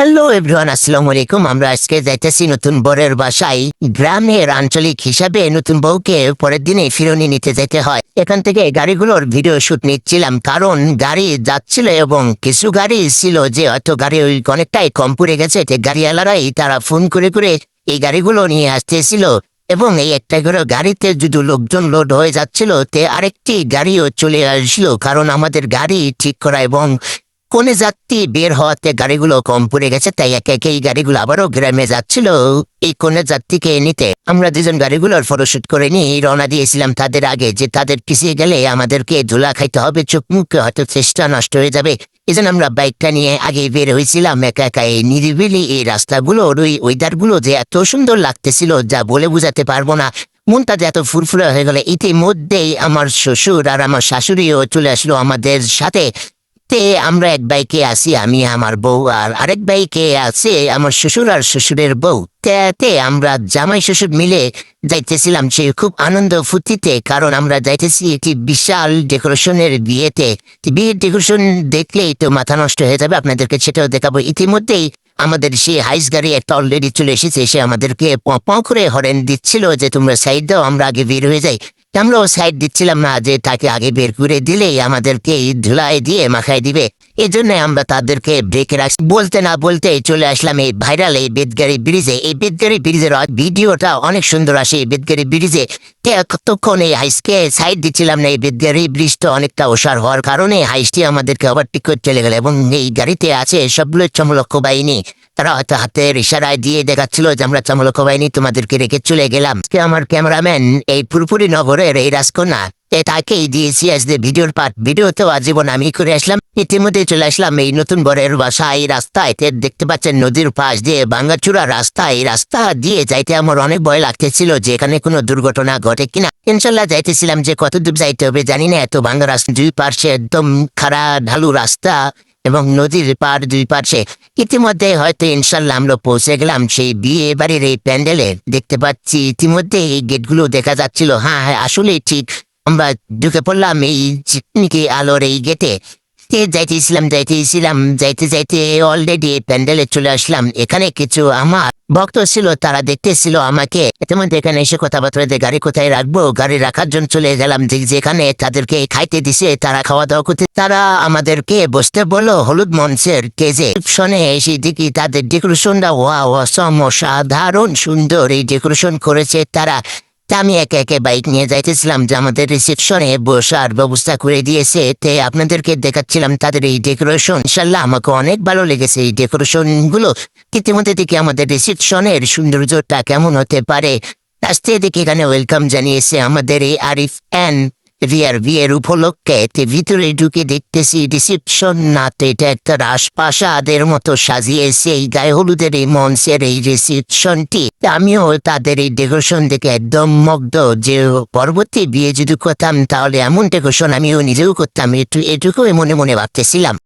Hello everyone, আসসালামু আলাইকুম। আমরা আজকে যাইতেছি নতুন বরের বাসায়। গ্রামের আঞ্চলিক হিসাবে নতুন বউকে পরের দিনে ফিরনি নিতে যেতে হয়। এখান থেকে গাড়িগুলোর ভিডিও শুট নিচ্ছিলাম, কারণ গাড়ি যাচ্ছিল এবং কিছু গাড়ি ছিল যে হয়তো গাড়ি অনেকটাই কম পড়ে গেছে। গাড়িওয়ালারাই তারা ফোন করে করে এই গাড়িগুলো নিয়ে আসতেছিল এবং এই একটা করে গাড়িতে যদি লোকজন লোড হয়ে যাচ্ছিল আরেকটি গাড়িও চলে আসলো, কারণ আমাদের গাড়ি ঠিক করা এবং কোনে যাত্রী বের হওয়াতে গাড়িগুলো কম পড়ে গেছে। তাই একে একে এই গাড়িগুলো আবারও গ্রামে যাচ্ছিল এই কোনে যাত্রীকে নিতে। আমরা দুজন গাড়িগুলোর ফটোশুট করে নিয়ে রওনা দিয়েছিলাম তাদের আগে, যে তাদের পিছিয়ে গেলে আমাদেরকে ধুলা খাইতে হবে, চোখ মুখে হয়তো চেষ্টা নষ্ট হয়ে যাবে। এই জন্য আমরা বাইকটা নিয়ে আগে বের হয়েছিলাম একা একা। এই নিরিবিলি এই রাস্তাগুলোর ওয়েদারগুলো যে এত সুন্দর লাগতেছিল যা বলে বুঝাতে পারবো না। মনটা যে এত ফুরফুরে হয়ে গেল। ইতিমধ্যেই আমার শ্বশুর আর আমার শাশুড়িও চলে আসলো আমাদের সাথে। আমরা এক বাইকে আছি, আমি আমার বউ, আর আরেক বাইকে আছে আমার শ্বশুর আর শ্বশুরের বউ। আমরা জামাই শ্বশুর মিলে যাইতেছিলাম সে খুব আনন্দ ফুর্তিতে, কারণ আমরা যাইতেছি একটি বিশাল ডেকোরেশনের বিয়েতে। বিয়ের ডেকোরেশন দেখলেই তো মাথা নষ্ট হয়ে যাবে, আপনাদেরকে সেটাও দেখাবো। ইতিমধ্যেই আমাদের সেই হাইস গাড়ি একটা অলরেডি চলে এসেছে, সে আমাদেরকে পঁ করে হরেন দিচ্ছিল যে তোমরা সাইড দাও, আমরা আগে বের হয়ে যাই। আমরাও সাইড দিচ্ছিলাম না, যে তাকে আগে বের করে দিলেই আমাদেরকে ধুলাই দিয়ে মাখাই দিবে। এই জন্য আমরা তাদেরকে ব্রেকে রাখছি। বলতে না বলতে চলে আসলাম এই ভাইরাল এই বেদগাড়ি ব্রিজে। এই বেদগাড়ি ব্রিজের ভিডিওটা অনেক সুন্দর আসে। এই বেদগাড়ি ব্রিজে কতক্ষণ এই হাইসকে সাইড দিচ্ছিলাম না, এই বেদগাড়ি ব্রিজটা অনেকটা ওষার হওয়ার কারণে হাইসটি আমাদেরকে ওভারটেক করে চলে গেল। এবং এই গাড়িতে আছে সবগুলো চমলক্ষ বাহিনী। তারা হয়তো হাতের ইশারায় দিয়ে দেখাচ্ছিল যে আমরা চমলক্ষ বাহিনী তোমাদেরকে রেখে চলে গেলাম। আমার ক্যামেরাম্যান এই পুরোপুরি নগরের এই রাজকন্যা, তাকেই দিয়েছি আজ ভিডিওর পার্ট। ভিডিও তো আজীবন আমি করে আসলাম। ইতিমধ্যে চলে আসলাম এই নতুন বরের বাসা। এই রাস্তায় দেখতে পাচ্ছেন নদীর পাশ দিয়ে ভাঙ্গাচুরা রাস্তা। এই রাস্তা দিয়ে যাইতে আমার অনেক ভয় লাগতেছিল যে এখানে কোনো দুর্ঘটনা ঘটে কিনা। ইনশাল্লাহ যাইতেছিলাম, যে কত দূর যাইতে হবে জানি না, এত ভাঙ্গা রাস্তা, দুই পাশে একদম খাড়া ঢালু রাস্তা এবং নদীর পার দুই পাশে। ইতিমধ্যে হয়তো ইনশাল্লাহ আমরা পৌঁছে গেলাম সেই বিয়ে বাড়ির এই প্যান্ডেলে। দেখতে পাচ্ছি ইতিমধ্যে এই গেটগুলো দেখা যাচ্ছিল। হ্যাঁ হ্যাঁ, আসলে ঠিক আমরা ঢুকে পড়লাম এই চিকমিকি আলোর এই গেটে। যাইতে যাইতে অলরেডি প্যান্ডেলে চলে আসলাম। এখানে কিছু আমার ভক্ত ছিল, তারা দেখতেছিল আমাকে। ইতিমধ্যে এখানে এসে কথাবার্তা, গাড়ি কোথায় রাখবো, গাড়ি রাখার জন্য চলে গেলাম যেখানে তাদেরকে খাইতে দিছে, তারা খাওয়া দাওয়া করতে। তারা আমাদেরকে বসতে বললো হলুদ মঞ্চের কেজে। শোনে এসে দেখি তাদের ডেকোরেশনটা অসাধারণ সুন্দর এই ডেকোরেশন করেছে তারা। আমি একে একে বাইক নিয়ে যাইতেছিলাম যে আমাদের রিসেপশনে বসার ব্যবস্থা করে দিয়েছে। আপনাদেরকে দেখাচ্ছিলাম তাদের এই ডেকোরেশন। ইনশাল্লাহ আমাকে অনেক ভালো লেগেছে এই ডেকোরেশন গুলো। ইতিমধ্যে দেখি আমাদের রিসেপশনের সৌন্দর্যটা কেমন হতে পারে। আস্তে দেখি এখানে ওয়েলকাম জানিয়েছে আমাদের এই আরিফ অ্যান্ড রিয়ার বিয়ের উপলক্ষে। ভিতরে ঢুকে দেখতেছি রিসেপশন না, তো এটা একটা রাজপ্রাসাদের মতো সাজিয়েছে এই গায়ে হলুদের এই মঞ্চের এই রিসেপশনটি। আমিও তাদের এই ডেকোরেশন দেখে একদম মুগ্ধ, যে পরবর্তী বিয়ে যদি করতাম তাহলে এমন ডেকোরেশন আমিও নিজেও করতাম। এটুকুই মনে মনে ভাবতেছিলাম।